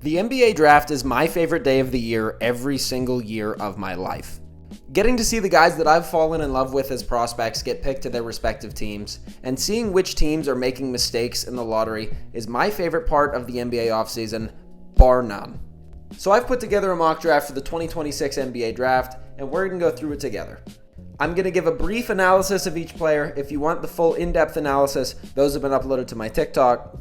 The NBA draft is my favorite day of the year every single year of my life. Getting to see the guys that I've fallen in love with as prospects get picked to their respective teams, and seeing which teams are making mistakes in the lottery is my favorite part of the NBA offseason, bar none. So I've put together a mock draft for the 2026 NBA draft, and we're going to go through it together. I'm going to give a brief analysis of each player. If you want the full in-depth analysis, those have been uploaded to my TikTok.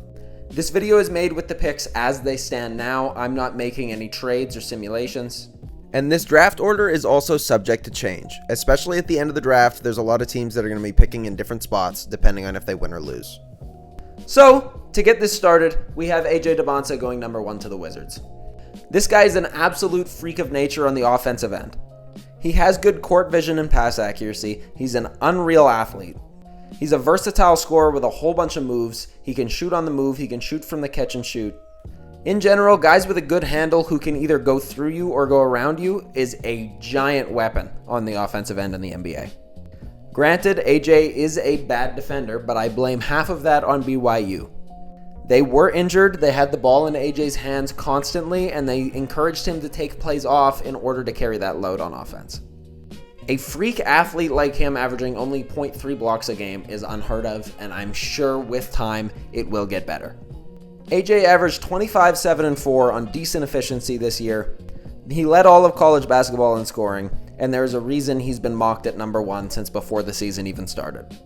This video is made with the picks as they stand now. I'm not making any trades or simulations. And this draft order is also subject to change, especially at the end of the draft. There's a lot of teams that are going to be picking in different spots depending on if they win or lose. So, to get this started, we have Debonsa going number 1 to the Wizards. This guy is an absolute freak of nature on the offensive end. He has good court vision and pass accuracy. He's an unreal athlete. He's a versatile scorer with a whole bunch of moves. He can shoot on the move. He can shoot from the catch and shoot. In general, guys with a good handle who can either go through you or go around you is a giant weapon on the offensive end in the NBA. Granted, AJ is a bad defender, but I blame half of that on BYU. They were injured, they had the ball in AJ's hands constantly, and they encouraged him to take plays off in order to carry that load on offense. A freak athlete like him averaging only 0.3 blocks a game is unheard of, and I'm sure with time it will get better. AJ averaged 25, 7, and 4 on decent efficiency this year. He led all of college basketball in scoring, and there's a reason he's been mocked at number 1 since before the season even started.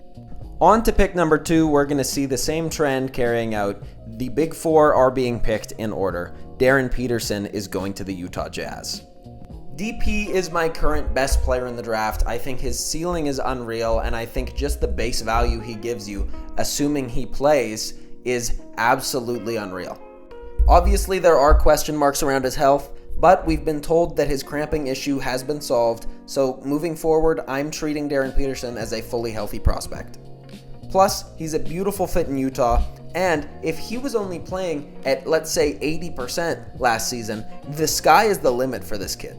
On to pick number 2, we're going to see the same trend carrying out. The big 4 are being picked in order. Darren Peterson is going to the Utah Jazz. DP is my current best player in the draft. I think his ceiling is unreal, and I think just the base value he gives you, assuming he plays, is absolutely unreal. Obviously, there are question marks around his health, but we've been told that his cramping issue has been solved, so moving forward, I'm treating Darren Peterson as a fully healthy prospect. Plus, he's a beautiful fit in Utah, and if he was only playing at, let's say, 80% last season, the sky is the limit for this kid.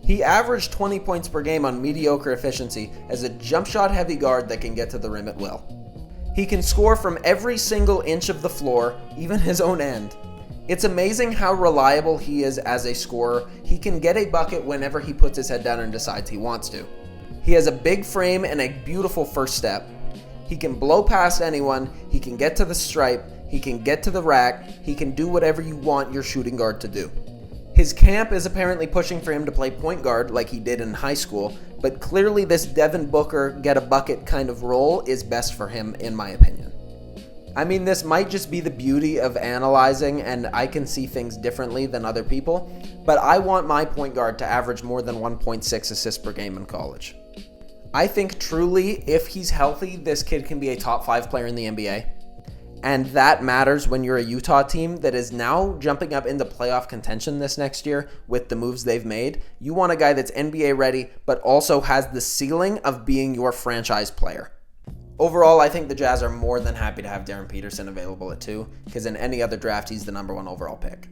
He averaged 20 points per game on mediocre efficiency as a jump shot heavy guard that can get to the rim at will. He can score from every single inch of the floor, even his own end. It's amazing how reliable he is as a scorer. He can get a bucket whenever he puts his head down and decides he wants to. He has a big frame and a beautiful first step. He can blow past anyone, he can get to the stripe, he can get to the rack, he can do whatever you want your shooting guard to do. His camp is apparently pushing for him to play point guard like he did in high school, but clearly this Devin Booker get-a-bucket kind of role is best for him in my opinion. I mean, this might just be the beauty of analyzing, and I can see things differently than other people, but I want my point guard to average more than 1.6 assists per game in college. I think truly, if he's healthy, this kid can be a top 5 player in the NBA. And that matters when you're a Utah team that is now jumping up into playoff contention this next year with the moves they've made. You want a guy that's NBA ready, but also has the ceiling of being your franchise player. Overall, I think the Jazz are more than happy to have Darren Peterson available at 2, because in any other draft, he's the number 1 overall pick.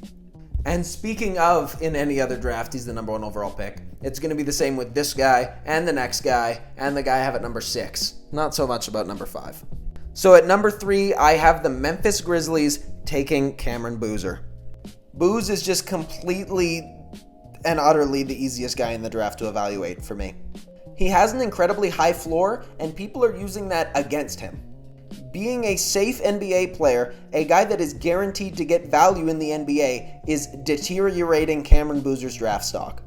And speaking of in any other draft, he's the number 1 overall pick. It's going to be the same with this guy, and the next guy, and the guy I have at number 6. Not so much about number 5. So at number 3, I have the Memphis Grizzlies taking Cameron Boozer. Booz is just completely and utterly the easiest guy in the draft to evaluate for me. He has an incredibly high floor, and people are using that against him. Being a safe NBA player, a guy that is guaranteed to get value in the NBA, is deteriorating Cameron Boozer's draft stock.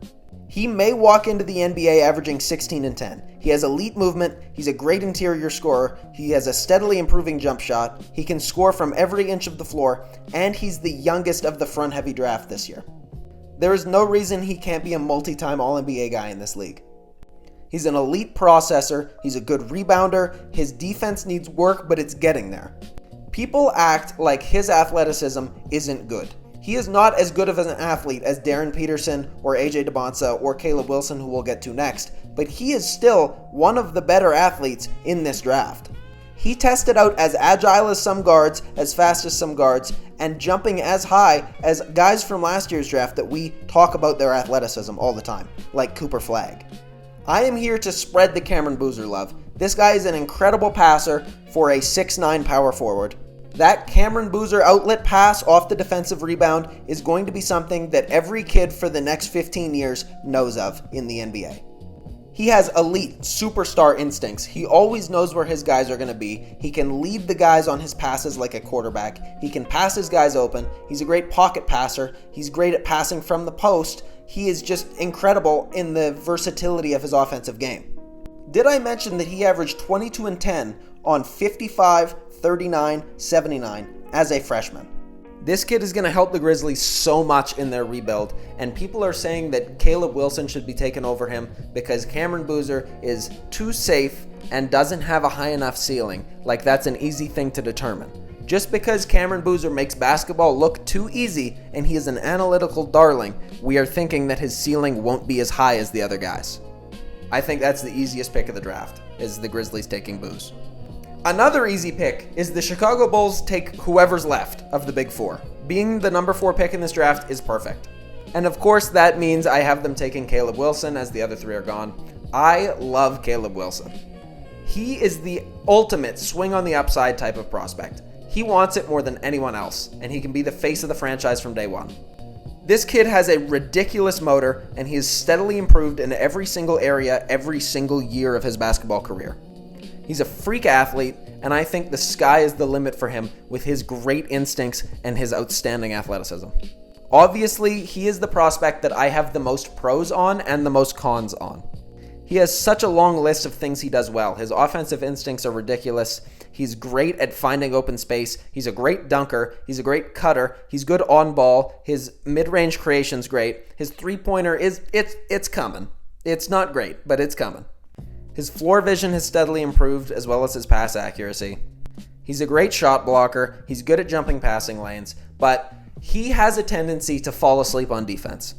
He may walk into the NBA averaging 16 and 10. He has elite movement, he's a great interior scorer, he has a steadily improving jump shot, he can score from every inch of the floor, and he's the youngest of the front-heavy draft this year. There is no reason he can't be a multi-time All-NBA guy in this league. He's an elite processor, he's a good rebounder, his defense needs work, but it's getting there. People act like his athleticism isn't good. He is not as good of an athlete as Darren Peterson or Debonsa or Caleb Wilson, who we'll get to next, but he is still one of the better athletes in this draft. He tested out as agile as some guards, as fast as some guards, and jumping as high as guys from last year's draft that we talk about their athleticism all the time, like Cooper Flagg. I am here to spread the Cameron Boozer love. This guy is an incredible passer for a 6'9" power forward. That Cameron Boozer outlet pass off the defensive rebound is going to be something that every kid for the next 15 years knows of in the NBA. He has elite superstar instincts. He always knows where his guys are going to be. He can lead the guys on his passes like a quarterback. He can pass his guys open. He's a great pocket passer. He's great at passing from the post. He is just incredible in the versatility of his offensive game. Did I mention that he averaged 22 and 10 on 55, 39, 79 as a freshman? This kid is going to help the Grizzlies so much in their rebuild, and people are saying that Caleb Wilson should be taken over him because Cameron Boozer is too safe and doesn't have a high enough ceiling. Like that's an easy thing to determine. Just because Cameron Boozer makes basketball look too easy and he is an analytical darling, we are thinking that his ceiling won't be as high as the other guys. I think that's the easiest pick of the draft, is the Grizzlies taking Booze. Another easy pick is the Chicago Bulls take whoever's left of the big four. Being the number 4 pick in this draft is perfect. And of course that means I have them taking Caleb Wilson as the other 3 are gone. I love Caleb Wilson. He is the ultimate swing on the upside type of prospect. He wants it more than anyone else, and he can be the face of the franchise from day one. This kid has a ridiculous motor, and he has steadily improved in every single area every single year of his basketball career. He's a freak athlete, and I think the sky is the limit for him with his great instincts and his outstanding athleticism. Obviously, he is the prospect that I have the most pros on and the most cons on. He has such a long list of things he does well. His offensive instincts are ridiculous. He's great at finding open space. He's a great dunker. He's a great cutter. He's good on ball. His mid-range creation's great. His three-pointer it's coming. It's not great, but it's coming. His floor vision has steadily improved, as well as his pass accuracy. He's a great shot blocker. He's good at jumping passing lanes, but he has a tendency to fall asleep on defense.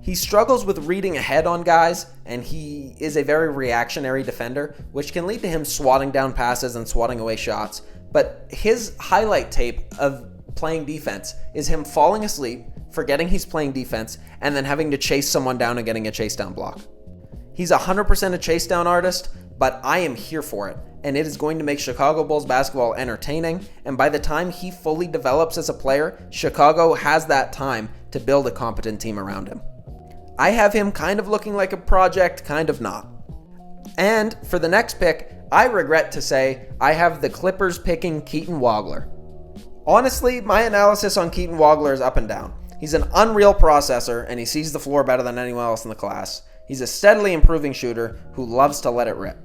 He struggles with reading ahead on guys, and he is a very reactionary defender, which can lead to him swatting down passes and swatting away shots. But his highlight tape of playing defense is him falling asleep, forgetting he's playing defense, and then having to chase someone down and getting a chase down block. He's 100% a chase down artist, but I am here for it, and it is going to make Chicago Bulls basketball entertaining, and by the time he fully develops as a player, Chicago has that time to build a competent team around him. I have him kind of looking like a project, kind of not. And for the next pick, I regret to say I have the Clippers picking Katon Waggler. Honestly, my analysis on Katon Waggler is up and down. He's an unreal processor, and he sees the floor better than anyone else in the class. He's a steadily improving shooter who loves to let it rip.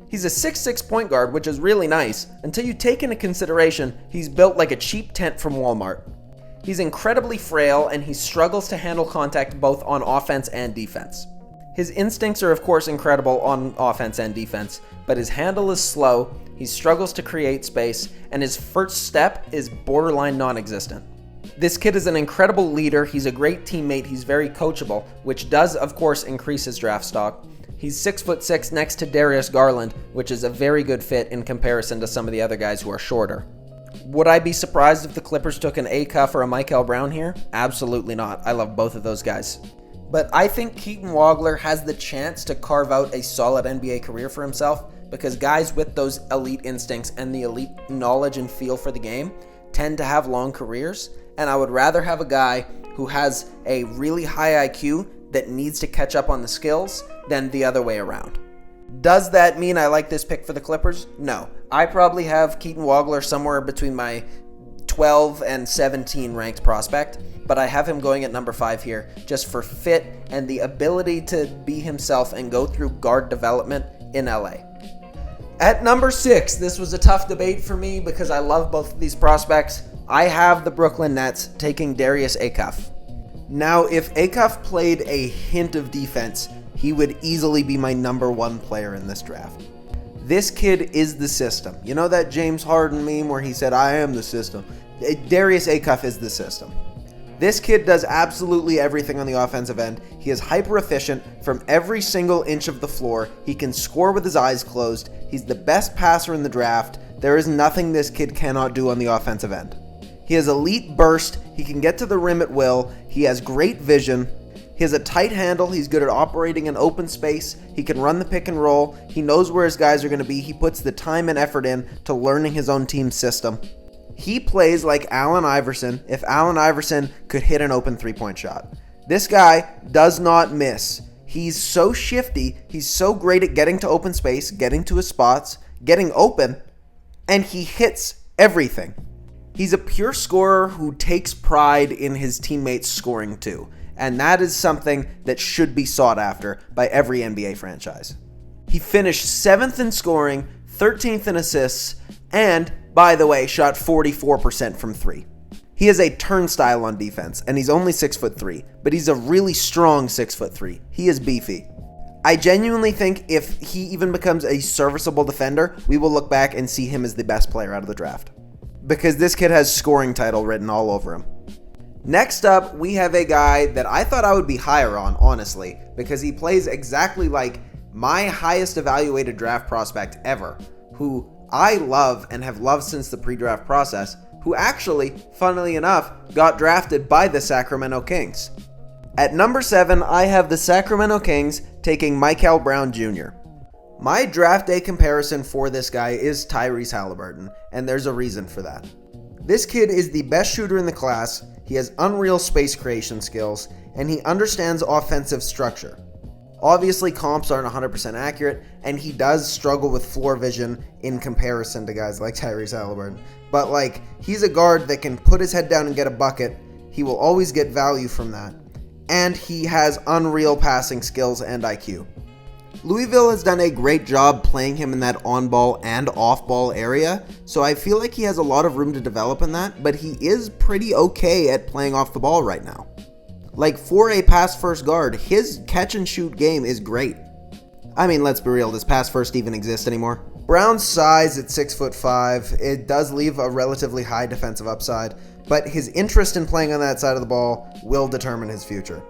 He's a 6'6" point guard, which is really nice, until you take into consideration he's built like a cheap tent from Walmart. He's incredibly frail, and he struggles to handle contact both on offense and defense. His instincts are of course incredible on offense and defense, but his handle is slow, he struggles to create space, and his first step is borderline non-existent. This kid is an incredible leader, he's a great teammate, he's very coachable, which does of course increase his draft stock. He's 6'6" next to Darius Garland, which is a very good fit in comparison to some of the other guys who are shorter. Would I be surprised if the Clippers took an Akuff or a Michael Brown here? Absolutely not. I love both of those guys. But I think Katon Waggler has the chance to carve out a solid NBA career for himself because guys with those elite instincts and the elite knowledge and feel for the game tend to have long careers, and I would rather have a guy who has a really high IQ that needs to catch up on the skills than the other way around. Does that mean I like this pick for the Clippers? No. I probably have Katon Waggler somewhere between my 12 and 17 ranked prospect, but I have him going at number 5 here just for fit and the ability to be himself and go through guard development in LA. At number 6, this was a tough debate for me because I love both of these prospects. I have the Brooklyn Nets taking Darius Akuff. Now, if Akuff played a hint of defense, he would easily be my number 1 player in this draft. This kid is the system. You know that James Harden meme where he said, I am the system? Darius Akuff is the system. This kid does absolutely everything on the offensive end. He is hyper efficient from every single inch of the floor. He can score with his eyes closed. He's the best passer in the draft. There is nothing this kid cannot do on the offensive end. He has elite burst. He can get to the rim at will. He has great vision. He has a tight handle. He's good at operating in open space. He can run the pick and roll. He knows where his guys are going to be. He puts the time and effort in to learning his own team's system. He plays like Allen Iverson if Allen Iverson could hit an open three-point shot. This guy does not miss. He's so shifty. He's so great at getting to open space, getting to his spots, getting open, and he hits everything. He's a pure scorer who takes pride in his teammates scoring too, and that is something that should be sought after by every NBA franchise. He finished 7th in scoring, 13th in assists, and, by the way, shot 44% from 3. He is a turnstile on defense, and he's only 6'3", but he's a really strong 6'3". He is beefy. I genuinely think if he even becomes a serviceable defender, we will look back and see him as the best player out of the draft. Because this kid has scoring title written all over him. Next up, we have a guy that I thought I would be higher on, honestly, because he plays exactly like my highest evaluated draft prospect ever, who I love and have loved since the pre-draft process, who actually, funnily enough, got drafted by the Sacramento Kings. At number 7, I have the Sacramento Kings taking Michael Brown Jr. My draft day comparison for this guy is Tyrese Halliburton, and there's a reason for that. This kid is the best shooter in the class, he has unreal space creation skills, and he understands offensive structure. Obviously, comps aren't 100% accurate, and he does struggle with floor vision in comparison to guys like Tyrese Halliburton. But, he's a guard that can put his head down and get a bucket. He will always get value from that. And he has unreal passing skills and IQ. Louisville has done a great job playing him in that on-ball and off-ball area, so I feel like he has a lot of room to develop in that, but he is pretty okay at playing off the ball right now. For a pass-first guard, his catch-and-shoot game is great. I mean, let's be real, does pass-first even exist anymore? Brown's size at 6'5", it does leave a relatively high defensive upside, but his interest in playing on that side of the ball will determine his future.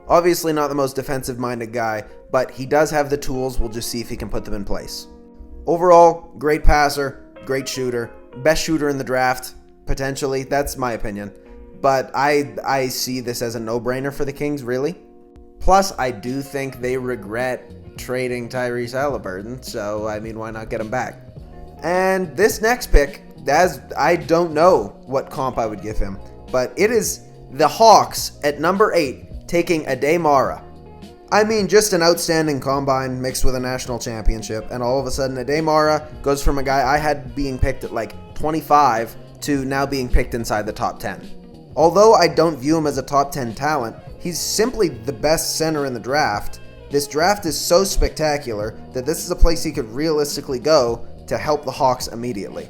Obviously not the most defensive-minded guy, but he does have the tools. We'll just see if he can put them in place. Overall, great passer, great shooter, best shooter in the draft, potentially. That's my opinion. But I see this as a no-brainer for the Kings, really. Plus, I do think they regret trading Tyrese Halliburton, so, why not get him back? And this next pick, I don't know what comp I would give him, but it is the Hawks at number 8, taking Adara. Just an outstanding combine mixed with a national championship, and all of a sudden Adara goes from a guy I had being picked at 25 to now being picked inside the top 10. Although I don't view him as a top 10 talent, he's simply the best center in the draft. This draft is so spectacular that this is a place he could realistically go to help the Hawks immediately.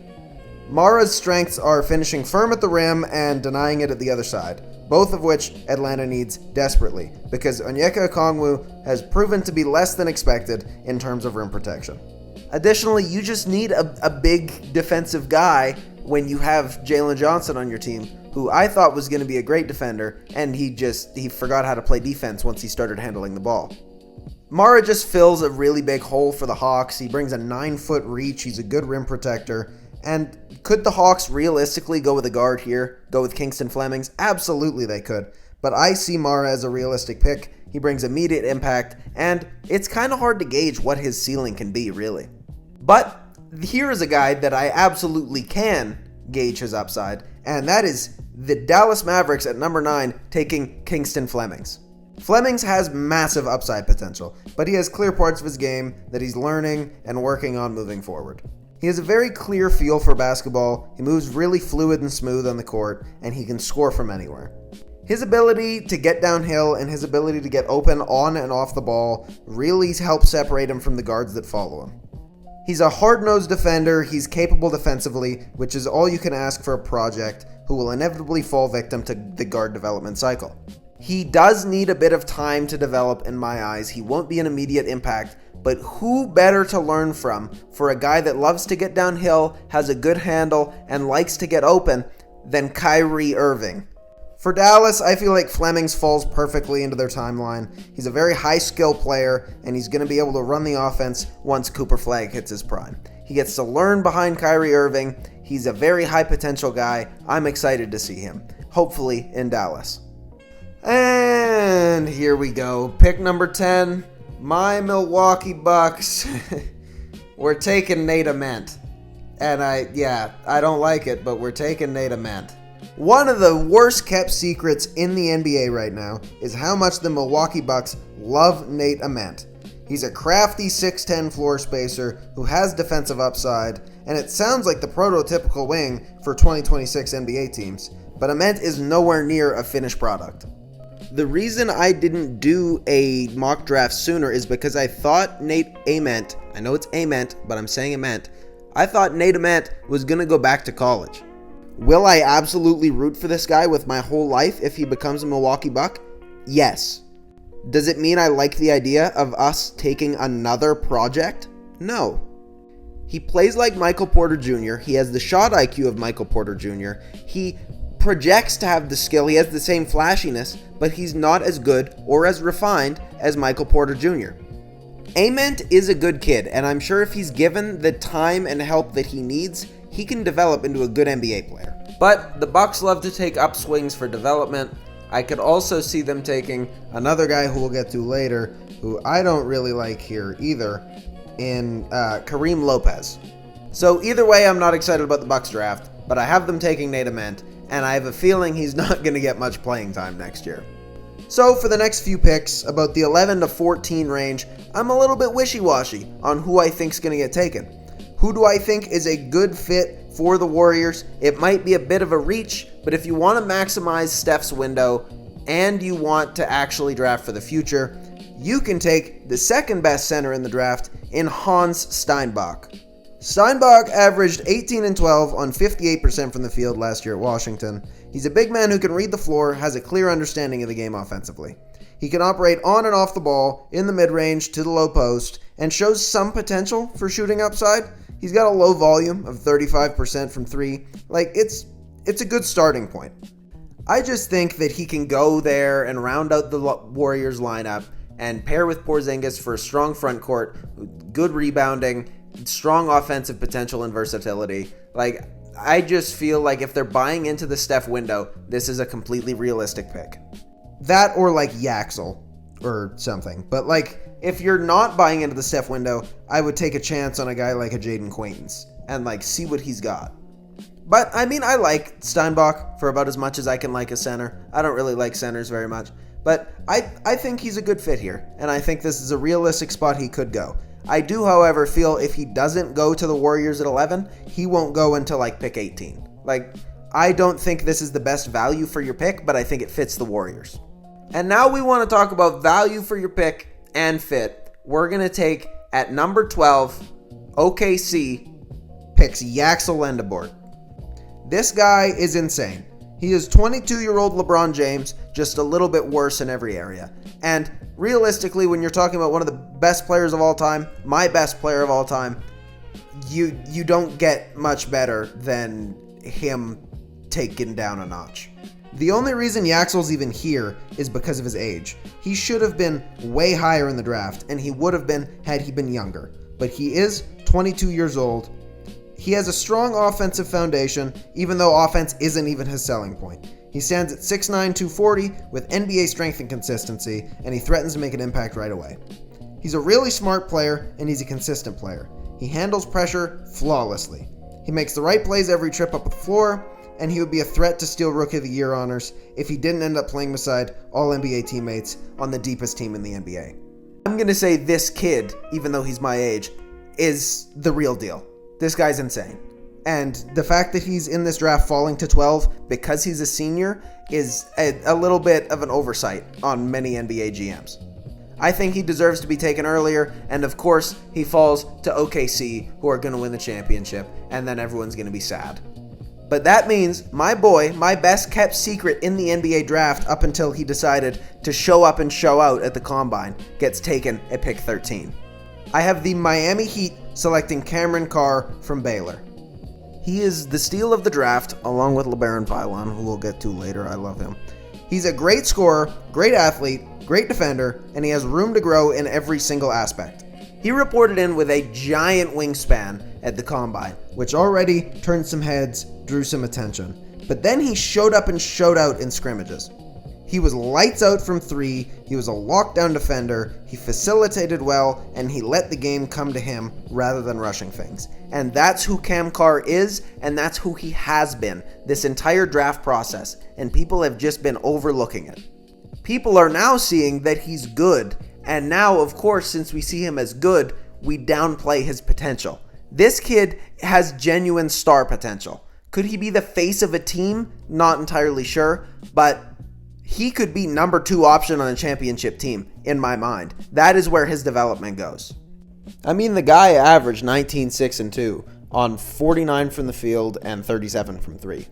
Mara's strengths are finishing firm at the rim and denying it at the other side, both of which Atlanta needs desperately, because Onyeka Okongwu has proven to be less than expected in terms of rim protection. Additionally, you just need a big defensive guy when you have Jalen Johnson on your team, who I thought was going to be a great defender, and he forgot how to play defense once he started handling the ball. Mara just fills a really big hole for the Hawks. He brings a 9-foot reach. He's a good rim protector. And could the Hawks realistically go with a guard here? Go with Kingston Flemings? Absolutely they could. But I see Mara as a realistic pick. He brings immediate impact, and it's kind of hard to gauge what his ceiling can be, really. But here is a guy that I absolutely can gauge his upside, and that is the Dallas Mavericks at number 9 taking Kingston Flemings. Flemings has massive upside potential, but he has clear parts of his game that he's learning and working on moving forward. He has a very clear feel for basketball, he moves really fluid and smooth on the court, and he can score from anywhere. His ability to get downhill and his ability to get open on and off the ball really help separate him from the guards that follow him. He's a hard-nosed defender, he's capable defensively, which is all you can ask for a project who will inevitably fall victim to the guard development cycle. He does need a bit of time to develop in my eyes. He won't be an immediate impact, but who better to learn from for a guy that loves to get downhill, has a good handle, and likes to get open than Kyrie Irving? For Dallas, I feel like Flemings falls perfectly into their timeline. He's a very high-skill player, and he's going to be able to run the offense once Cooper Flagg hits his prime. He gets to learn behind Kyrie Irving. He's a very high-potential guy. I'm excited to see him, hopefully in Dallas. And here we go. Pick number 10, my Milwaukee Bucks. We're taking Ament. And I don't like it, but we're taking Nate Ament. One of the worst kept secrets in the NBA right now is how much the Milwaukee Bucks love Nate Ament. He's a crafty 6'10 floor spacer who has defensive upside, and it sounds like the prototypical wing for 2026 NBA teams, but Ament is nowhere near a finished product. The reason I didn't do a mock draft sooner is because I thought Nate Ament, I know it's Ament, but I'm saying Ament, I thought Nate Ament was going to go back to college. Will I absolutely root for this guy with my whole life if he becomes a Milwaukee Buck? Yes. Does it mean I like the idea of us taking another project? No. He plays like Michael Porter Jr. He has the shot IQ of Michael Porter Jr. He projects to have the skill. He has the same flashiness, but he's not as good or as refined as Michael Porter Jr. Ament is a good kid, and I'm sure if he's given the time and help that he needs, he can develop into a good NBA player. But the Bucks love to take upswings for development. I could also see them taking another guy who we'll get to later, who I don't really like here either, in Kareem Lopez. So either way, I'm not excited about the Bucks draft, but I have them taking Nate Ament, and I have a feeling he's not going to get much playing time next year. So for the next few picks, about the 11 to 14 range, I'm a little bit wishy-washy on who I think's going to get taken. Who do I think is a good fit for the Warriors? It might be a bit of a reach, but if you want to maximize Steph's window and you want to actually draft for the future, you can take the second best center in the draft in Hans Steinbach. Steinbach averaged 18 and 12 on 58% from the field last year at Washington. He's a big man who can read the floor, has a clear understanding of the game offensively. He can operate on and off the ball, in the mid-range, to the low post, and shows some potential for shooting upside. He's got a low volume of 35% from 3. It's a good starting point. I just think that he can go there and round out the Warriors lineup and pair with Porzingis for a strong front court, good rebounding, strong offensive potential and versatility. I just feel like if they're buying into the Steph window, this is a completely realistic pick. That or Yakel or something. But if you're not buying into the Steph window, I would take a chance on a guy like a Jaden Quaintance and see what he's got. But I like Steinbach for about as much as I can like a center. I don't really like centers very much. But I think he's a good fit here, and I think this is a realistic spot he could go. I do, however, feel if he doesn't go to the Warriors at 11, he won't go until pick 18. I don't think this is the best value for your pick, but I think it fits the Warriors. And now we want to talk about value for your pick and fit. We're going to take at number 12, OKC picks Yakel Enderort. This guy is insane. He is 22-year-old LeBron James, just a little bit worse in every area. And realistically, when you're talking about one of the best players of all time, my best player of all time, you don't get much better than him taken down a notch. The only reason Yakel's even here is because of his age. He should have been way higher in the draft, and he would have been had he been younger. But he is 22 years old. He has a strong offensive foundation, even though offense isn't even his selling point. He stands at 6'9", 240 with NBA strength and consistency, and he threatens to make an impact right away. He's a really smart player, and he's a consistent player. He handles pressure flawlessly. He makes the right plays every trip up the floor, and he would be a threat to steal Rookie of the Year honors if he didn't end up playing beside all NBA teammates on the deepest team in the NBA. I'm going to say this kid, even though he's my age, is the real deal. This guy's insane. And the fact that he's in this draft falling to 12 because he's a senior is a little bit of an oversight on many NBA GMs. I think he deserves to be taken earlier, and of course, he falls to OKC, who are going to win the championship, and then everyone's going to be sad. But that means my boy, my best kept secret in the NBA draft up until he decided to show up and show out at the Combine, gets taken at pick 13. I have the Miami Heat selecting Cameron Carr from Baylor. He is the steal of the draft, along with Leberon, who we'll get to later. I love him. He's a great scorer, great athlete, great defender, and he has room to grow in every single aspect. He reported in with a giant wingspan at the Combine, which already turned some heads, drew some attention. But then he showed up and showed out in scrimmages. He was lights out from 3, he was a lockdown defender, he facilitated well, and he let the game come to him rather than rushing things. And that's who Cam Carr is, and that's who he has been this entire draft process, and people have just been overlooking it. People are now seeing that he's good, and now, of course, since we see him as good, we downplay his potential. This kid has genuine star potential. Could he be the face of a team? Not entirely sure, but he could be number 2 option on a championship team, in my mind. That is where his development goes. I mean, the guy averaged 19, 6, and 2 on 49 from the field and 37 from 3.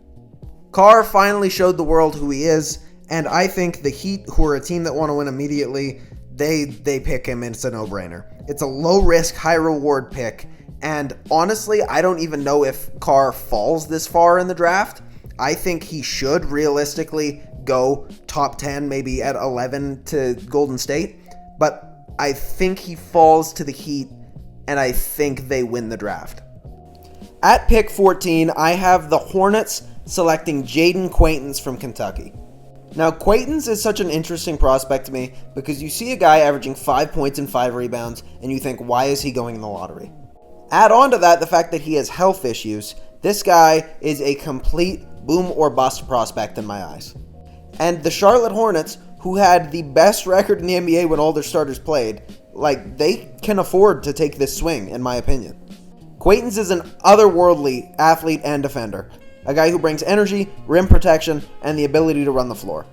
Carr finally showed the world who he is, and I think the Heat, who are a team that want to win immediately, they pick him, and it's a no-brainer. It's a low-risk, high-reward pick, and honestly, I don't even know if Carr falls this far in the draft. I think he should realistically go top 10, maybe at 11 to Golden State, but I think he falls to the Heat, and I think they win the draft. At pick 14, I have the Hornets selecting Jaden Quaintance from Kentucky. Now, Quaintance is such an interesting prospect to me because you see a guy averaging 5 points and 5 rebounds, and you think, why is he going in the lottery? Add on to that the fact that he has health issues. This guy is a complete boom or bust prospect in my eyes. And the Charlotte Hornets, who had the best record in the NBA when all their starters played, they can afford to take this swing, in my opinion. Quaintance is an otherworldly athlete and defender. A guy who brings energy, rim protection, and the ability to run the floor.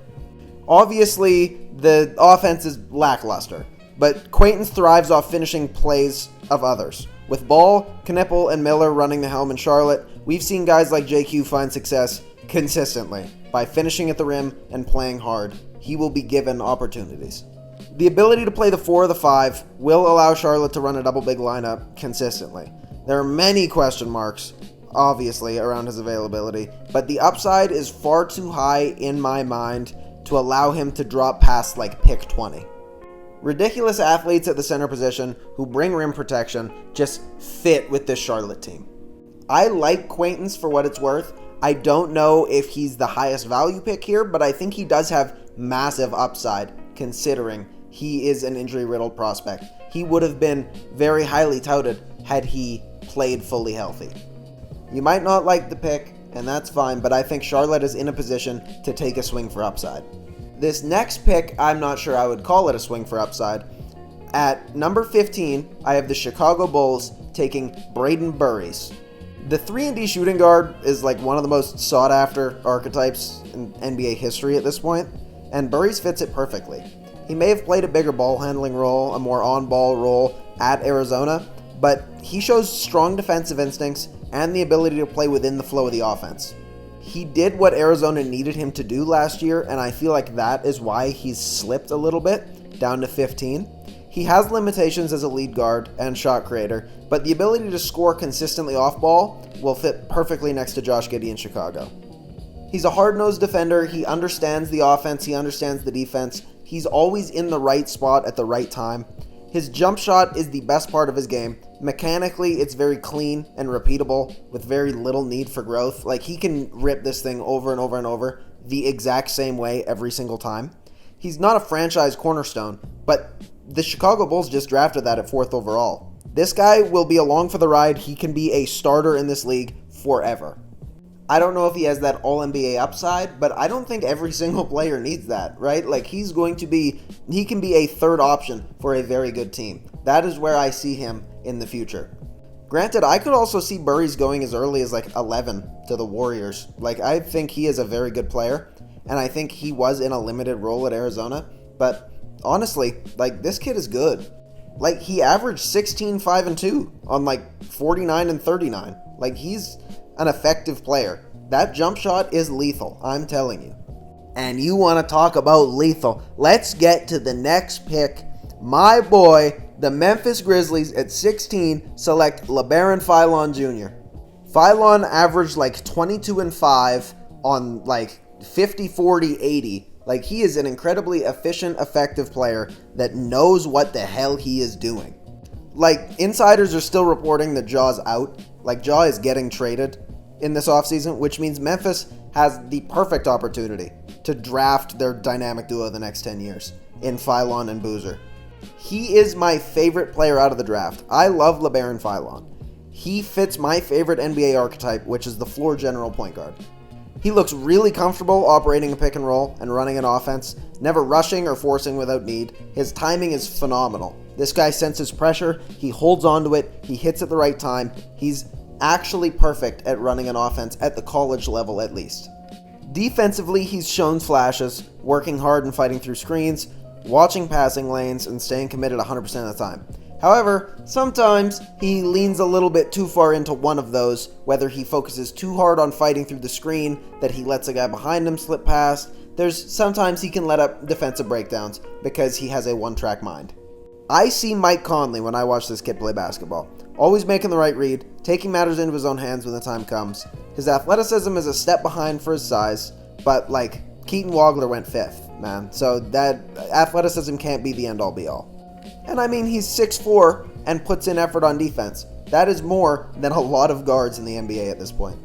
Obviously, the offense is lackluster, but Quaintance thrives off finishing plays of others. With Ball, Knipple, and Miller running the helm in Charlotte, we've seen guys like JQ find success consistently by finishing at the rim and playing hard. He will be given opportunities. The ability to play the 4 or the 5 will allow Charlotte to run a double big lineup consistently. There are many question marks, obviously, around his availability, but the upside is far too high in my mind to allow him to drop past pick 20. Ridiculous athletes at the center position who bring rim protection just fit with this Charlotte team. I like Quaintance for what it's worth. I don't know if he's the highest value pick here, but I think he does have massive upside considering he is an injury-riddled prospect. He would have been very highly touted had he played fully healthy. You might not like the pick, and that's fine, but I think Charlotte is in a position to take a swing for upside. This next pick, I'm not sure I would call it a swing for upside. At number 15, I have the Chicago Bulls taking Braden Burries. The 3-and-D shooting guard is one of the most sought-after archetypes in NBA history at this point, and Burries fits it perfectly. He may have played a bigger ball handling role, a more on-ball role at Arizona, but he shows strong defensive instincts and the ability to play within the flow of the offense. He did what Arizona needed him to do last year, and I feel like that is why he's slipped a little bit, down to 15. He has limitations as a lead guard and shot creator, but the ability to score consistently off ball will fit perfectly next to Josh Giddey in Chicago. He's a hard-nosed defender, he understands the offense, he understands the defense, he's always in the right spot at the right time. His jump shot is the best part of his game. Mechanically, it's very clean and repeatable with very little need for growth. He can rip this thing over and over and over the exact same way every single time. He's not a franchise cornerstone, but the Chicago Bulls just drafted that at 4th overall. This guy will be along for the ride. He can be a starter in this league forever. I don't know if he has that all-NBA upside, but I don't think every single player needs that, right? He can be a third option for a very good team. That is where I see him in the future. Granted, I could also see Burries going as early as 11 to the Warriors. I think he is a very good player, and I think he was in a limited role at Arizona, but honestly, this kid is good. He averaged 16, 5, and 2 on 49 and 39. He's an effective player. That jump shot is lethal, I'm telling you. And you want to talk about lethal. Let's get to the next pick. My boy, the Memphis Grizzlies at 16 select Leberon Phylon Jr. Phylon averaged 22 and 5 on 50, 40, 80. He is an incredibly efficient, effective player that knows what the hell he is doing. Insiders are still reporting that Jaw's out. Ja is getting traded in this offseason, which means Memphis has the perfect opportunity to draft their dynamic duo the next 10 years in Phylon and Boozer. He is my favorite player out of the draft. I love Leberon Phylon. He fits my favorite NBA archetype, which is the floor general point guard. He looks really comfortable operating a pick and roll and running an offense, never rushing or forcing without need. His timing is phenomenal. This guy senses pressure, he holds onto it, he hits at the right time. He's actually perfect at running an offense at the college level at least. Defensively, he's shown flashes, working hard and fighting through screens, watching passing lanes, and staying committed 100% of the time. However, sometimes he leans a little bit too far into one of those, whether he focuses too hard on fighting through the screen that he lets a guy behind him slip past. Sometimes he can let up defensive breakdowns because he has a one-track mind. I see Mike Conley when I watch this kid play basketball. Always making the right read, taking matters into his own hands when the time comes. His athleticism is a step behind for his size, but Keaton Waggler went 5th, man. So that athleticism can't be the end-all be-all. And I mean, he's 6'4" and puts in effort on defense. That is more than a lot of guards in the NBA at this point.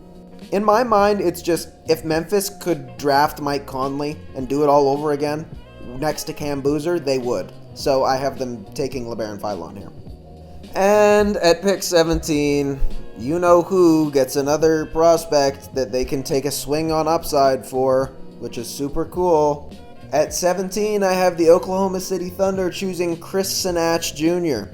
In my mind, it's just, if Memphis could draft Mike Conley and do it all over again, next to Cam Boozer, they would. So I have them taking Leberon Phylon here. And at pick 17, you know who gets another prospect that they can take a swing on upside for, which is super cool. At 17, I have the Oklahoma City Thunder choosing Chris Sinach Jr.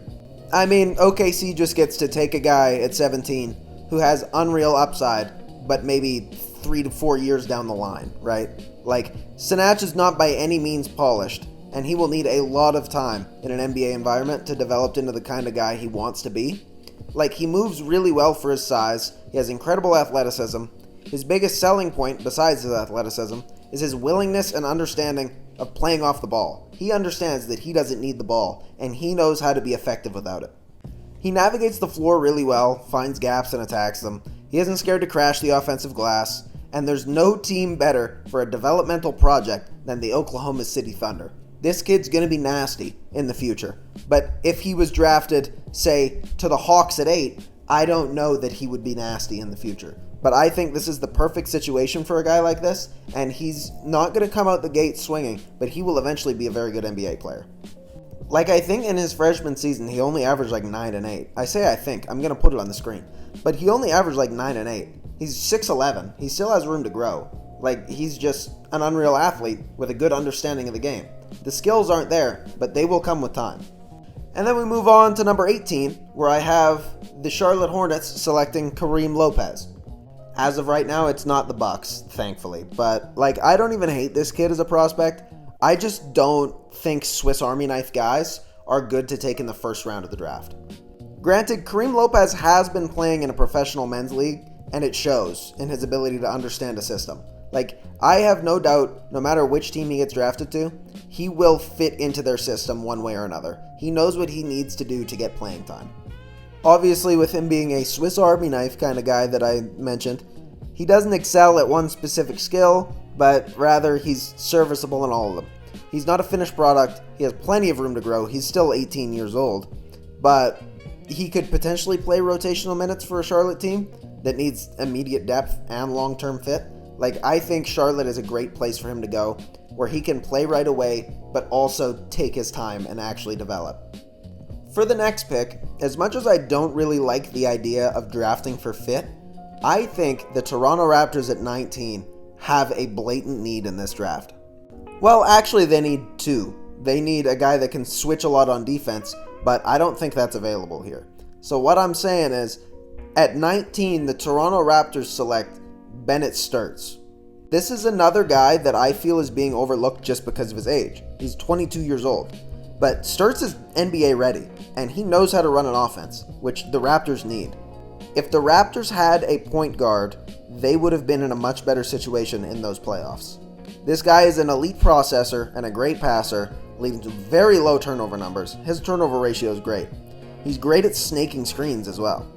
I mean, OKC just gets to take a guy at 17 who has unreal upside, but maybe 3 to 4 years down the line, right? Sinach is not by any means polished, and he will need a lot of time in an NBA environment to develop into the kind of guy he wants to be. He moves really well for his size, he has incredible athleticism. His biggest selling point, besides his athleticism, is his willingness and understanding of playing off the ball. He understands that he doesn't need the ball, and he knows how to be effective without it. He navigates the floor really well, finds gaps and attacks them. He isn't scared to crash the offensive glass, and there's no team better for a developmental project than the Oklahoma City Thunder. This kid's going to be nasty in the future, but if he was drafted, say, to the Hawks at 8, I don't know that he would be nasty in the future. But I think this is the perfect situation for a guy like this, and he's not going to come out the gate swinging, but he will eventually be a very good NBA player. I think in his freshman season, he only averaged 9 and 8. I say I think, I'm going to put it on the screen. But he only averaged 9 and 8. He's 6'11". He still has room to grow. He's just an unreal athlete with a good understanding of the game. The skills aren't there, but they will come with time. And then we move on to number 18, where I have the Charlotte Hornets selecting Kareem Lopez. As of right now, it's not the Bucks, thankfully. But, I don't even hate this kid as a prospect. I just don't think Swiss Army knife guys are good to take in the first round of the draft. Granted, Kareem Lopez has been playing in a professional men's league, and it shows in his ability to understand a system. I have no doubt, no matter which team he gets drafted to, he will fit into their system one way or another. He knows what he needs to do to get playing time. Obviously, with him being a Swiss Army knife kind of guy that I mentioned, he doesn't excel at one specific skill, but rather he's serviceable in all of them. He's not a finished product, he has plenty of room to grow, he's still 18 years old, but he could potentially play rotational minutes for a Charlotte team that needs immediate depth and long-term fit. I think Charlotte is a great place for him to go, where he can play right away, but also take his time and actually develop. For the next pick, as much as I don't really like the idea of drafting for fit, I think the Toronto Raptors at 19 have a blatant need in this draft. Well, actually, they need two. They need a guy that can switch a lot on defense, but I don't think that's available here. So what I'm saying is, at 19, the Toronto Raptors select Bennett Sturts. This is another guy that I feel is being overlooked just because of his age. He's 22 years old. But Sturts is NBA ready, and he knows how to run an offense, which the Raptors need. If the Raptors had a point guard, they would have been in a much better situation in those playoffs. This guy is an elite processor and a great passer, leading to very low turnover numbers. His turnover ratio is great. He's great at snaking screens as well.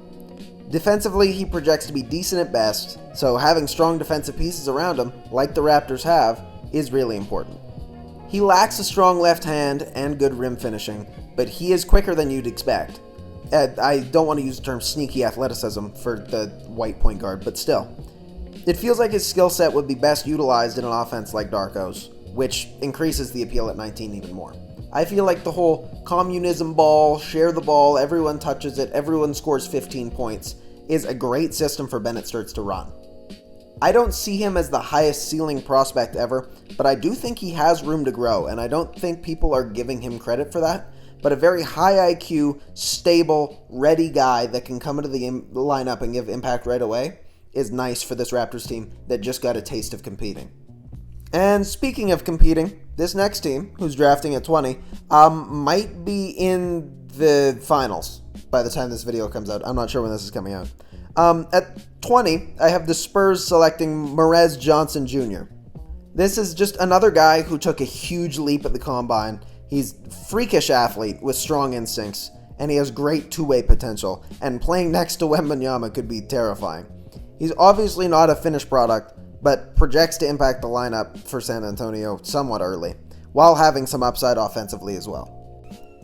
Defensively, he projects to be decent at best, so having strong defensive pieces around him, like the Raptors have, is really important. He lacks a strong left hand and good rim finishing, but he is quicker than you'd expect. I don't want to use the term sneaky athleticism for the white point guard, but still. It feels like his skill set would be best utilized in an offense like Darko's, which increases the appeal at 19 even more. I feel like the whole communism ball, share the ball, everyone touches it, everyone scores 15 points is a great system for Bennett starts to run. I don't see him as the highest ceiling prospect ever, but I do think he has room to grow, and I don't think people are giving him credit for that. But a very high IQ, stable, ready guy that can come into the lineup and give impact right away is nice for this Raptors team that just got a taste of competing. And speaking of competing, this next team, who's drafting at 20, might be in the finals by the time this video comes out. I'm not sure when this is coming out. At 20, I have the Spurs selecting Merez Johnson Jr. This is just another guy who took a huge leap at the combine. He's a freakish athlete with strong instincts, and he has great two-way potential, and playing next to Wembanyama could be terrifying. He's obviously not a finished product, but projects to impact the lineup for San Antonio somewhat early, while having some upside offensively as well.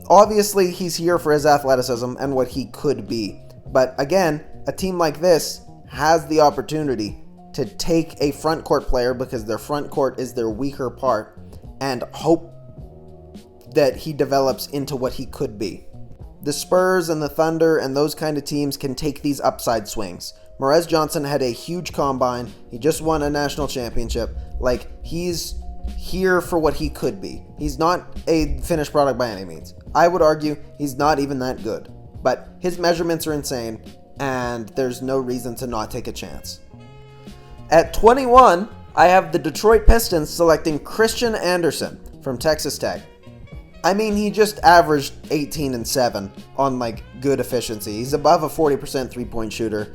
Obviously, he's here for his athleticism and what he could be, but again, a team like this has the opportunity to take a front court player because their front court is their weaker part and hope that he develops into what he could be. The Spurs and the Thunder and those kind of teams can take these upside swings. Merez Johnson had a huge combine. He just won a national championship. He's here for what he could be. He's not a finished product by any means. I would argue he's not even that good. But his measurements are insane, and there's no reason to not take a chance. At 21, I have the Detroit Pistons selecting Christian Anderson from Texas Tech. I mean, he just averaged 18 and 7 on good efficiency. He's above a 40% three-point shooter.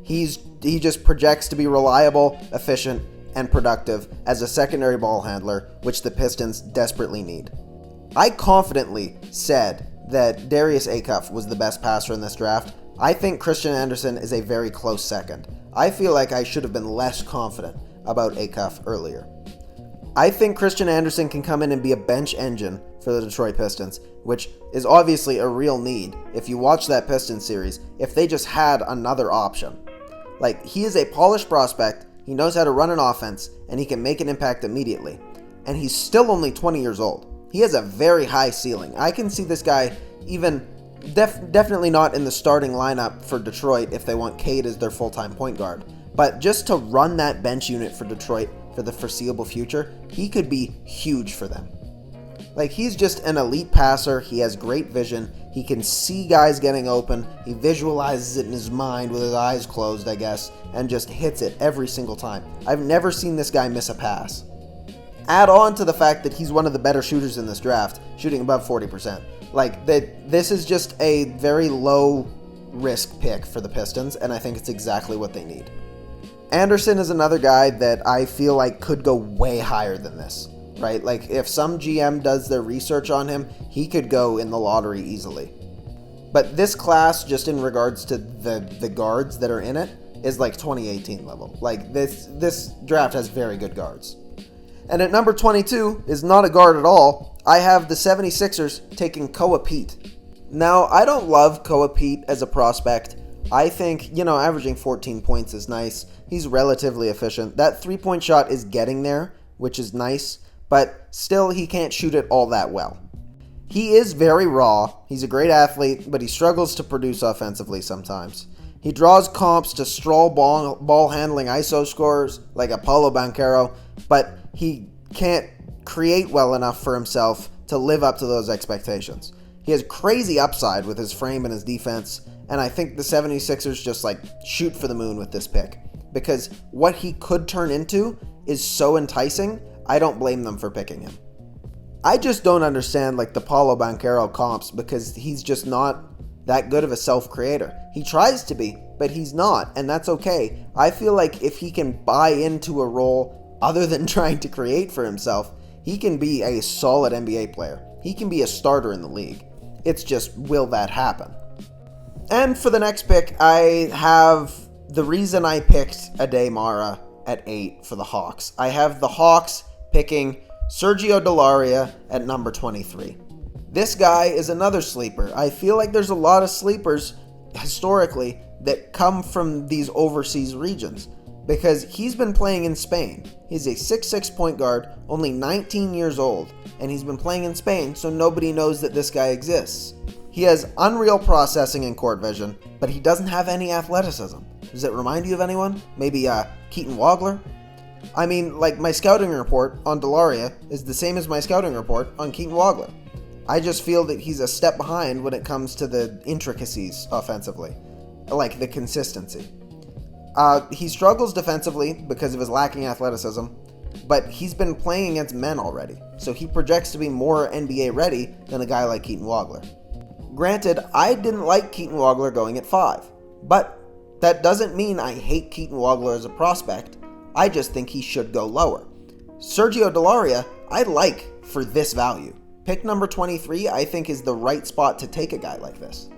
He just projects to be reliable, efficient, and productive as a secondary ball handler, which the Pistons desperately need. I confidently said that Darius Akuff was the best passer in this draft. I think Christian Anderson is a very close second. I feel like I should have been less confident about Akuff earlier. I think Christian Anderson can come in and be a bench engine for the Detroit Pistons, which is obviously a real need if you watch that Pistons series, if they just had another option. He is a polished prospect, he knows how to run an offense, and he can make an impact immediately. And he's still only 20 years old. He has a very high ceiling. I can see this guy even definitely not in the starting lineup for Detroit if they want Cade as their full-time point guard. But just to run that bench unit for Detroit for the foreseeable future, he could be huge for them. He's just an elite passer. He has great vision. He can see guys getting open. He visualizes it in his mind with his eyes closed, I guess, and just hits it every single time. I've never seen this guy miss a pass. Add on to the fact that he's one of the better shooters in this draft, shooting above 40%. This is just a very low risk pick for the Pistons, and I think it's exactly what they need. Anderson is another guy that I feel like could go way higher than this, right? If some GM does their research on him, he could go in the lottery easily. But this class, just in regards to the guards that are in it, is 2018 level. This draft has very good guards. And at number 22 is not a guard at all. I have the 76ers taking Koa Pete. Now, I don't love Koa Pete as a prospect. I think, averaging 14 points is nice. He's relatively efficient. That three-point shot is getting there, which is nice, but still he can't shoot it all that well. He is very raw. He's a great athlete, but he struggles to produce offensively sometimes. He draws comps to straw ball handling ISO scorers like Apollo Banchero, but he can't create well enough for himself to live up to those expectations. He has crazy upside with his frame and his defense, and I think the 76ers just shoot for the moon with this pick, because what he could turn into is so enticing, I don't blame them for picking him. I just don't understand the Paulo Banchero comps, because he's just not that good of a self-creator. He tries to be, but he's not, and that's okay. I feel like if he can buy into a role other than trying to create for himself, he can be a solid NBA player. He can be a starter in the league. It's just, will that happen? And for the next pick, I have the reason I picked Ademara at 8 for the Hawks. I have the Hawks picking Sergio Delaria at number 23. This guy is another sleeper. I feel like there's a lot of sleepers historically that come from these overseas regions. because he's been playing in Spain. He's a 6'6" point guard, only 19 years old, and he's been playing in Spain, so nobody knows that this guy exists. He has unreal processing and court vision, but he doesn't have any athleticism. Does it remind you of anyone? Maybe Keaton Waggler? I mean, like, my scouting report on Delaria is the same as my scouting report on Keaton Waggler. I just feel that he's a step behind when it comes to the intricacies offensively, like the consistency. He struggles defensively because of his lacking athleticism, but he's been playing against men already, so he projects to be more NBA ready than a guy like Keaton Waggler. Granted, I didn't like Keaton Waggler going at 5, but that doesn't mean I hate Keaton Waggler as a prospect. I just think he should go lower. Sergio Delaria, I like for this value. Pick number 23, I think, is the right spot to take a guy like this.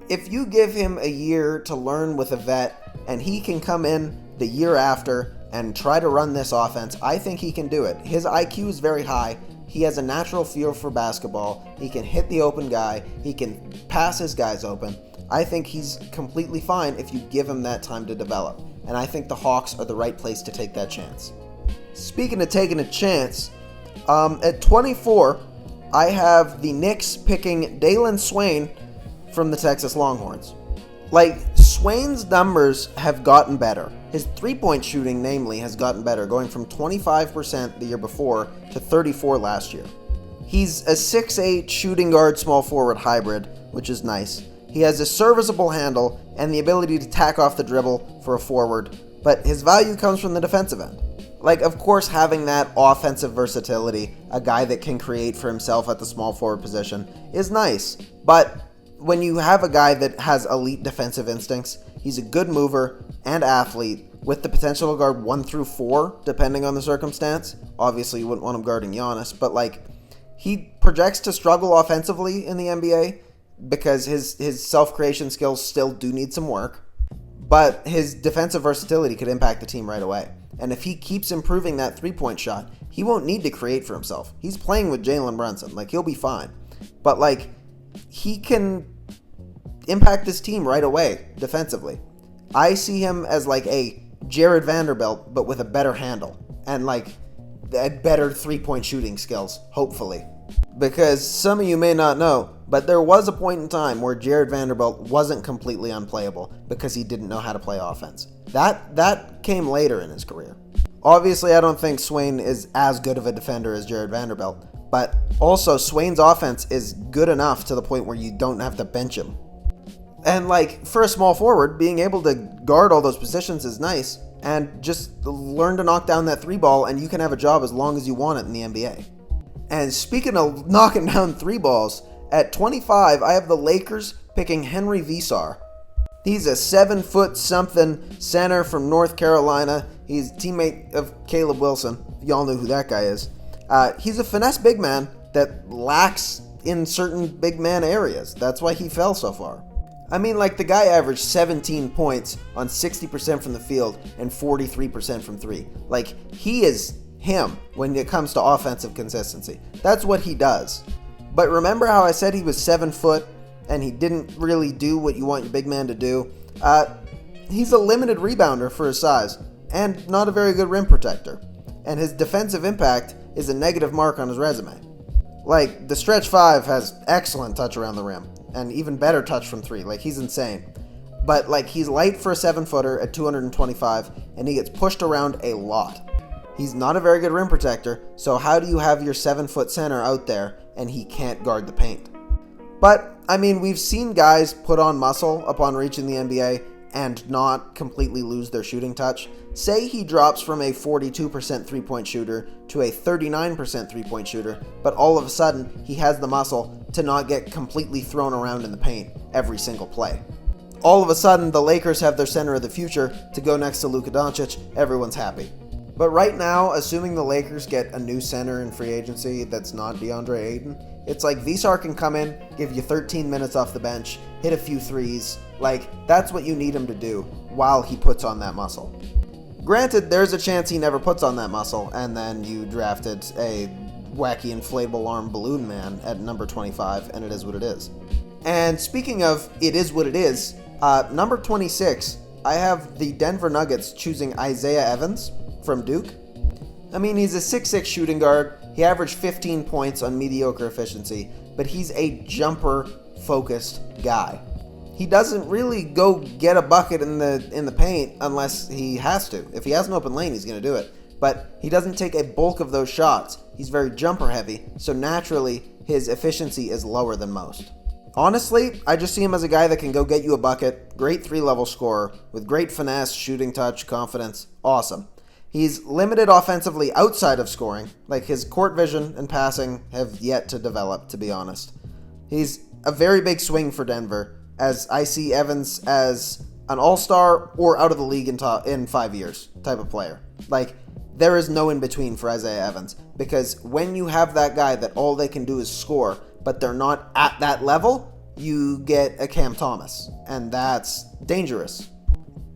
If you give him a year to learn with a vet, and he can come in the year after and try to run this offense, I think he can do it. His IQ is very high. He has a natural feel for basketball. He can hit the open guy. He can pass his guys open. I think he's completely fine if you give him that time to develop. And I think the Hawks are the right place to take that chance. Speaking of taking a chance, at 24, I have the Knicks picking Dalen Swain from the Texas Longhorns. Like, Swain's numbers have gotten better. His three-point shooting, namely, has gotten better, going from 25% the year before to 34% last year. He's a 6'8" shooting guard small forward hybrid, which is nice. He has a serviceable handle and the ability to tack off the dribble for a forward, but his value comes from the defensive end. Like, of course, having that offensive versatility, a guy that can create for himself at the small forward position, is nice. But when you have a guy that has elite defensive instincts, he's a good mover and athlete with the potential to guard 1 through 4, depending on the circumstance. Obviously, you wouldn't want him guarding Giannis, but like, he projects to struggle offensively in the NBA because his self-creation skills still do need some work. But his defensive versatility could impact the team right away. And if he keeps improving that three-point shot, he won't need to create for himself. He's playing with Jalen Brunson. Like, he'll be fine. But, like, he can impact this team right away defensively. I see him as, like, a Jared Vanderbilt, but with a better handle. And, like, better three-point shooting skills, hopefully. Because some of you may not know, but there was a point in time where Jared Vanderbilt wasn't completely unplayable because he didn't know how to play offense. That came later in his career. Obviously, I don't think Swain is as good of a defender as Jared Vanderbilt, but also Swain's offense is good enough to the point where you don't have to bench him. And like, for a small forward, being able to guard all those positions is nice, and just learn to knock down that three ball and you can have a job as long as you want it in the NBA. And speaking of knocking down three balls, at 25, I have the Lakers picking Henry Visar. He's a 7-foot-something center from North Carolina. He's a teammate of Caleb Wilson. Y'all know who that guy is. He's a finesse big man that lacks in certain big man areas. That's why he fell so far. I mean, like, the guy averaged 17 points on 60% from the field and 43% from three. Like, he is him when it comes to offensive consistency. That's what he does. But remember how I said he was 7 foot and he didn't really do what you want your big man to do? He's a limited rebounder for his size and not a very good rim protector. And his defensive impact is a negative mark on his resume. Like, the stretch 5 has excellent touch around the rim and even better touch from three. Like, he's insane. But like, he's light for a 7-footer at 225 and he gets pushed around a lot. He's not a very good rim protector, so how do you have your 7-foot center out there and he can't guard the paint? But, I mean, we've seen guys put on muscle upon reaching the NBA and not completely lose their shooting touch. Say he drops from a 42% three-point shooter to a 39% three-point shooter, but all of a sudden he has the muscle to not get completely thrown around in the paint every single play. All of a sudden, the Lakers have their center of the future to go next to Luka Doncic. Everyone's happy. But right now, assuming the Lakers get a new center in free agency that's not DeAndre Ayton, it's like Visar can come in, give you 13 minutes off the bench, hit a few threes. Like, that's what you need him to do while he puts on that muscle. Granted, there's a chance he never puts on that muscle, and then you drafted a wacky inflatable arm balloon man at number 25, and it is what it is. And speaking of it is what it is, number 26 I have the Denver Nuggets choosing Isaiah Evans from Duke. I mean, he's a 6'6 shooting guard. He averaged 15 points on mediocre efficiency, but he's a jumper-focused guy. He doesn't really go get a bucket in the paint unless he has to. If he has an open lane, he's going to do it. But he doesn't take a bulk of those shots. He's very jumper-heavy, so naturally, his efficiency is lower than most. Honestly, I just see him as a guy that can go get you a bucket, great 3-level scorer, with great finesse, shooting touch, confidence. Awesome. He's limited offensively outside of scoring. Like, his court vision and passing have yet to develop, to be honest. He's a very big swing for Denver, as I see Evans as an all-star or out of the league in 5 years type of player. Like, there is no in-between for Isaiah Evans, because when you have that guy that all they can do is score, but they're not at that level, you get a Cam Thomas, and that's dangerous.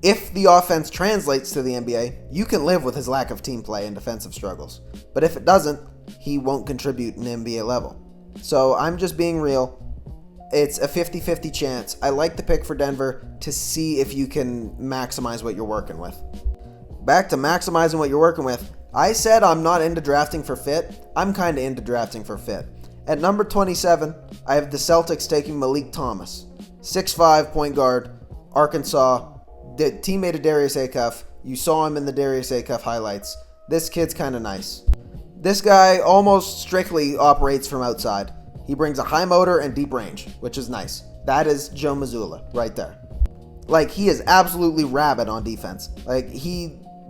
If the offense translates to the NBA, you can live with his lack of team play and defensive struggles. But if it doesn't, he won't contribute in NBA level. So I'm just being real. It's a 50-50 chance. I like the pick for Denver to see if you can maximize what you're working with. Back to maximizing what you're working with. I said I'm not into drafting for fit. I'm kind of into drafting for fit. At number 27, I have the Celtics taking Malik Thomas. 6'5", point guard, Arkansas, the teammate of Darius Akuff. You saw him in the Darius Akuff highlights. This kid's kind of nice. This guy almost strictly operates from outside. He brings a high motor and deep range, which is nice. That is Joe Mazzulla right there. Like, he is absolutely rabid on defense. Like,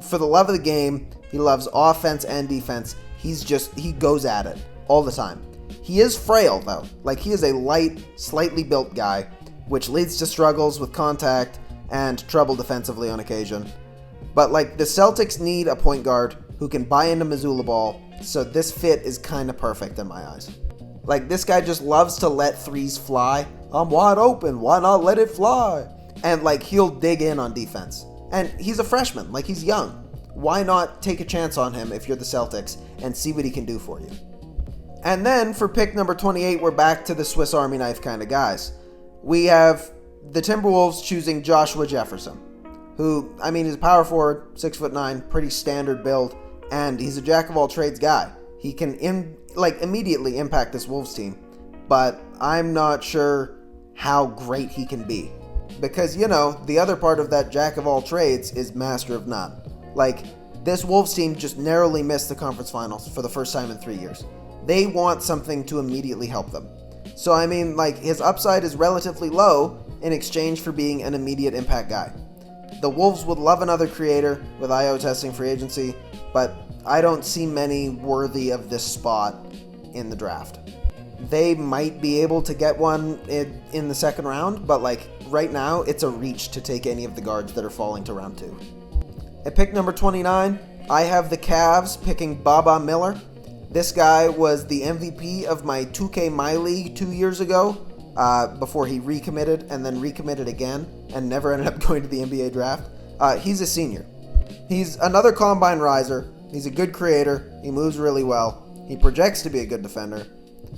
for the love of the game, he loves offense and defense. He goes at it all the time. He is frail, though. Like, he is a light, slightly built guy, which leads to struggles with contact and trouble defensively on occasion. But, like, the Celtics need a point guard who can buy into Mazzulla ball, so this fit is kind of perfect in my eyes. Like, this guy just loves to let threes fly. I'm wide open, why not let it fly? And, like, he'll dig in on defense. And he's a freshman, like, he's young. Why not take a chance on him if you're the Celtics and see what he can do for you? And then, for pick number 28, we're back to the Swiss Army knife kind of guys. We have the Timberwolves choosing Joshua Jefferson, who, I mean, he's a power forward, 6'9", pretty standard build, and he's a jack-of-all-trades guy. He can, immediately impact this Wolves team, but I'm not sure how great he can be. Because, the other part of that jack-of-all-trades is master of none. Like, this Wolves team just narrowly missed the conference finals for the first time in 3 years. They want something to immediately help them. So, I mean, his upside is relatively low in exchange for being an immediate impact guy. The Wolves would love another creator with IO testing free agency, but I don't see many worthy of this spot in the draft. They might be able to get one in the second round, but right now, it's a reach to take any of the guards that are falling to round 2. At pick number 29, I have the Cavs picking Baba Miller. This guy was the MVP of my 2K My League 2 years ago, before he recommitted and then recommitted again and never ended up going to the NBA draft. He's a senior. He's another combine riser. He's a good creator. He moves really well. He projects to be a good defender.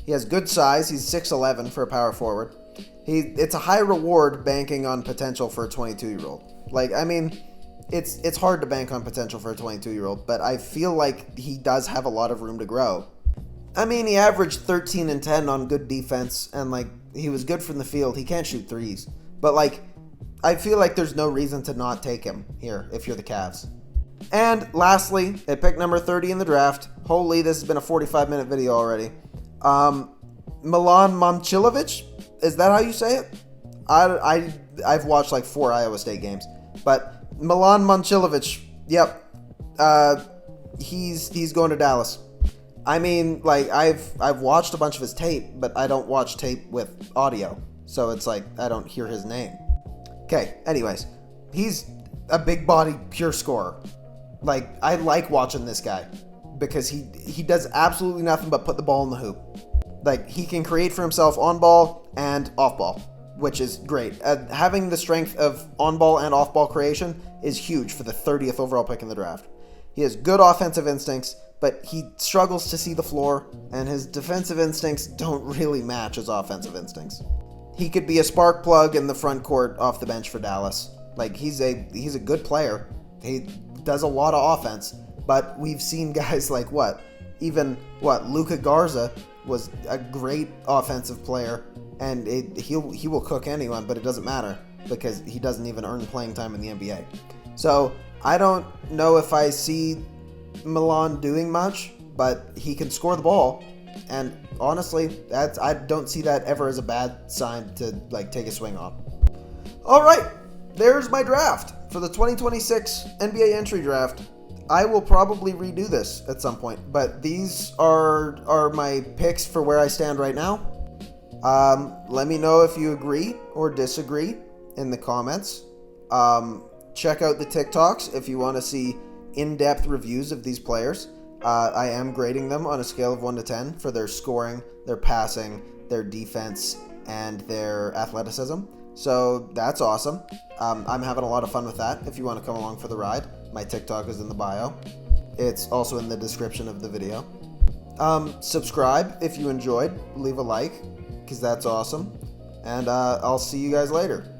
He has good size. He's 6'11" for a power forward. It's a high reward banking on potential for a 22-year-old. It's hard to bank on potential for a 22-year-old, but I feel like he does have a lot of room to grow. He averaged 13 and 10 on good defense, and he was good from the field. He can't shoot threes, but I feel like there's no reason to not take him here if you're the Cavs. And lastly, at pick number 30 in the draft, holy, this has been a 45-minute video already. Milan Momcilovic, is that how you say it? I've watched 4 Iowa State games, but Milan Momcilovic, yep, he's going to Dallas. I've watched a bunch of his tape, but I don't watch tape with audio, so it's I don't hear his name. Okay, anyways, he's a big body pure scorer. I like watching this guy because he does absolutely nothing but put the ball in the hoop. He can create for himself on ball and off ball, which is great. Having the strength of on ball and off ball creation is huge for the 30th overall pick in the draft. He has good offensive instincts, but he struggles to see the floor, and his defensive instincts don't really match his offensive instincts. He could be a spark plug in the front court off the bench for Dallas. Like, he's a good player. He does a lot of offense, but we've seen guys like Luka Garza was a great offensive player, and he will cook anyone, but it doesn't matter because he doesn't even earn playing time in the NBA. So I don't know if I see Milan doing much, but he can score the ball, and honestly, I don't see that ever as a bad sign to like take a swing on. All right, there's my draft for the 2026 NBA entry draft. I will probably redo this at some point, but these are my picks for where I stand right now. Let me know if you agree or disagree in the comments. Check out the TikToks if you want to see in-depth reviews of these players. I am grading them on a scale of 1 to 10 for their scoring, their passing, their defense, and their athleticism. So that's awesome. I'm having a lot of fun with that. If you want to come along for the ride, my TikTok is in the bio. It's also in the description of the video. Subscribe if you enjoyed. Leave a like, because that's awesome. And I'll see you guys later.